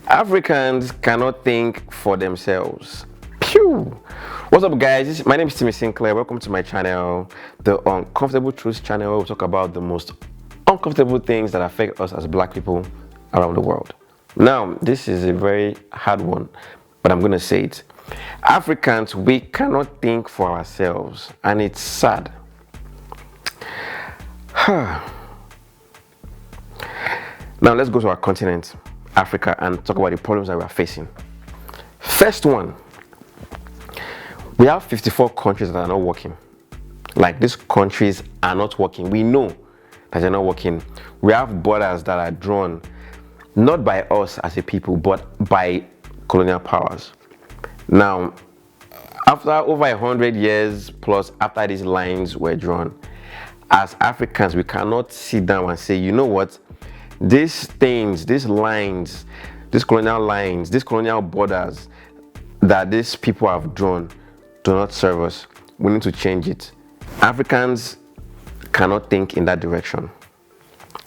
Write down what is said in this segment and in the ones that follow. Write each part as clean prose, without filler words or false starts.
Africans cannot think for themselves. Pew! What's up, guys? My name is Timmy Sinclair. Welcome to my channel, the Uncomfortable Truths channel, where we talk about the most uncomfortable things that affect us as black people around the world. Now, this is a very hard one, but I'm going to say it. Africans, we cannot think for ourselves, and it's sad. Now, let's go to our continent, Africa, and talk about the problems that we are facing. First one, we have 54 countries that are not working. Like, these countries are not working. We know that they're not working. We have borders that are drawn not by us as a people, but by colonial powers. Now, after over 100 years plus after these lines were drawn, as Africans, we cannot sit down and say, you know what, these things, these lines, these colonial lines, these colonial borders that these people have drawn do not serve us. We need to change it. Africans cannot think in that direction.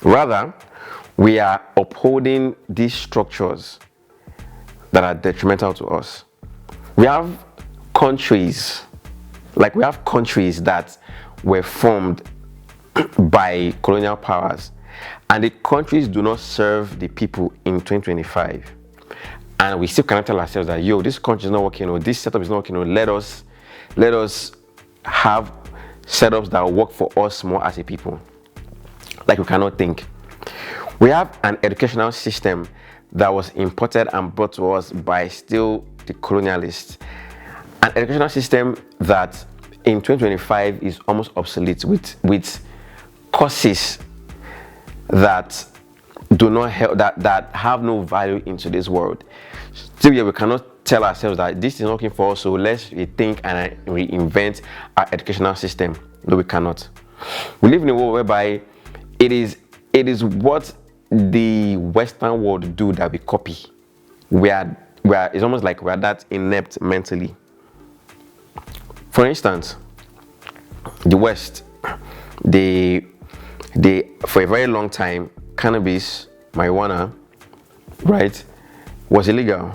Rather, we are upholding these structures that are detrimental to us. We have countries that were formed by colonial powers, and the countries do not serve the people in 2025, and we still cannot tell ourselves that, yo, this country is not working, or this setup is not working, or let us have setups that will work for us more as a people. Like, we cannot think. We have an educational system that was imported and brought to us by still the colonialists, an educational system that in 2025 is almost obsolete, with courses that do not help, that have no value in today's world. Still, we cannot tell ourselves that this is not working for us, so let's rethink and reinvent our educational system. No, we cannot. We live in a world whereby it is what the Western world do that we copy. It's almost like we are that inept mentally. For instance, the West, they for a very long time, cannabis, marijuana, right, was illegal.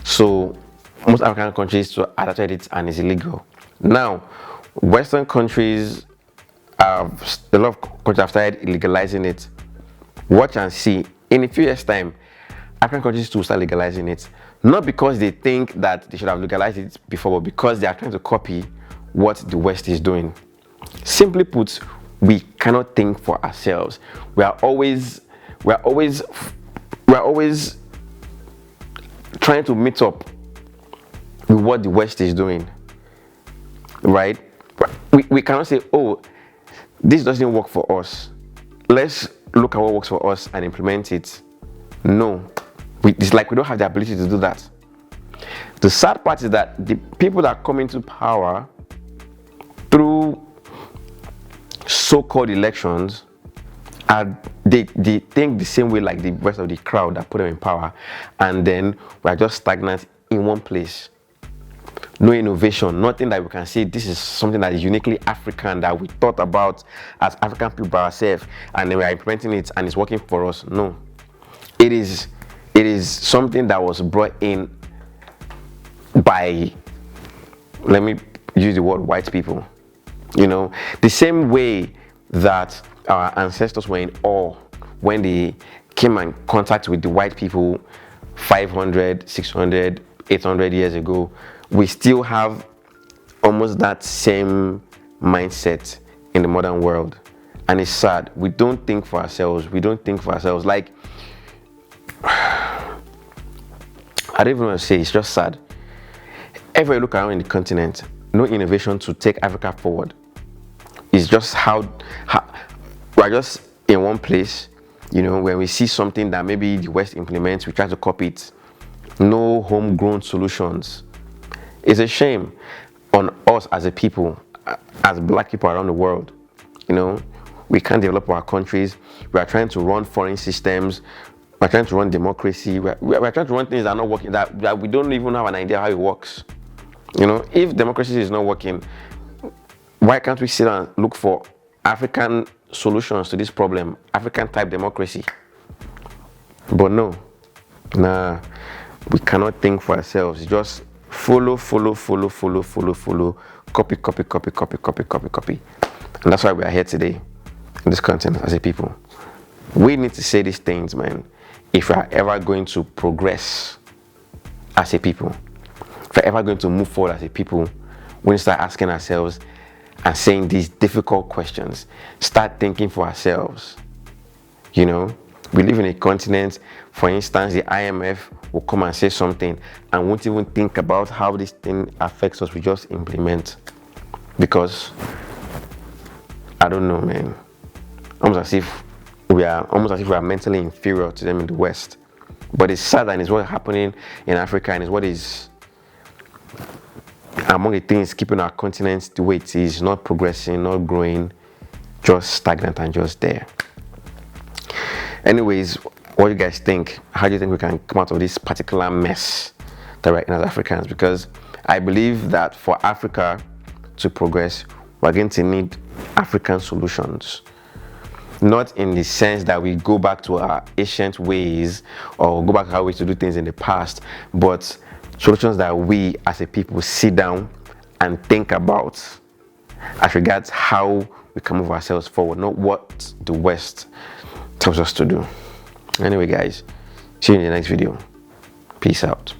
So most African countries adopted it and it's illegal. Now, Western countries a lot of countries have started legalizing it. Watch and see. In a few years' time, African countries too start legalizing it. Not because they think that they should have legalized it before, but because they are trying to copy what the West is doing. Simply put, we cannot think for ourselves. We are always trying to meet up with what the West is doing, right? We cannot say, oh, this doesn't work for us, let's look at what works for us and implement it. No, it's like we don't have the ability to do that. The sad part is that the people that come into power through so-called elections they think the same way like the rest of the crowd that put them in power, and then we're just stagnant in one place. No innovation, nothing that we can say this is something that is uniquely African that we thought about as African people by ourselves, and then we are implementing it and it's working for us. No, it is something that was brought in by, let me use the word, white people. You know, the same way that our ancestors were in awe when they came in contact with the white people 500, 600, 800 years ago. We still have almost that same mindset in the modern world, and it's sad. We don't think for ourselves. Like, I don't even want to say, it's just sad. Everywhere you look around in the continent, no innovation to take Africa forward. It's just how we're just in one place, you know, when we see something that maybe the West implements, we try to copy it. No homegrown solutions. It's a shame on us as a people, as black people around the world. You know, we can't develop our countries. We are trying to run foreign systems. We're trying to run democracy. We're trying to run things that are not working, that we don't even have an idea how it works. You know, if democracy is not working, why can't we sit and look for African solutions to this problem, African type democracy? But no, Nah, we cannot think for ourselves. Just follow, copy, and that's why we are here today in this content as a people. We need to say these things, man, if we are ever going to progress as a people. If we're ever going to move forward as a people, we need to start asking ourselves and saying these difficult questions. Start thinking for ourselves. You know, we live in a continent, for instance, the IMF will come and say something and won't even think about how this thing affects us. We just implement because, I don't know, man, almost as if we are mentally inferior to them in the West. But it's sad, and it's what's happening in Africa, and it's what is among the things keeping our continent the way it is, not progressing, not growing, just stagnant and just there. Anyways, what do you guys think? How do you think we can come out of this particular mess that we're in as Africans? Because I believe that for Africa to progress, we're going to need African solutions. Not in the sense that we go back to our ancient ways or go back to how we used to do things in the past, but solutions that we as a people sit down and think about as regards how we can move ourselves forward, not what the West tells us to do. Anyway, guys, see you in the next video. Peace out.